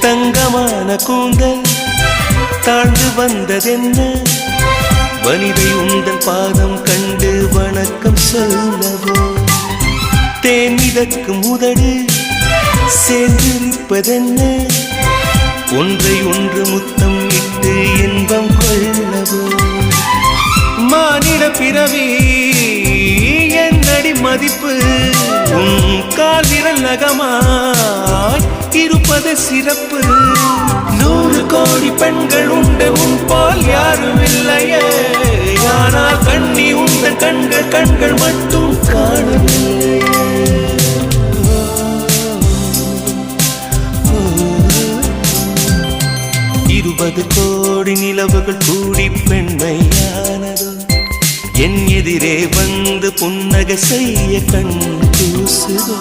தங்கமான கூந்தல் தாழ்ந்து வந்ததென்ன வனிதை உந்தன் பாதம் கண்டு வணக்கம் சொல்லவோ தேன் மிதக்கும் உதடு சேர்ந்திருப்பதென்ன ஒன்றை ஒன்று முத்தம் இட்டு இன்பம் கொள்ளவோ மானிட பிறவி என்னடி மதிப்பு உன் கால் விரல் நகமாய் இருப்பது சிறப்பு 100 கோடி பெண்கள் உண்டு உன் பால் யாரும் இல்லையே ஆனால் கண்ணி உந்தன் கண்கள் மட்டும் காணவில்லையே 20 கோடி நிலவுகள் கூடி பெண்மையானதோ என் எதிரே வந்து புன்னகை செய்ய கண் கூசுதோ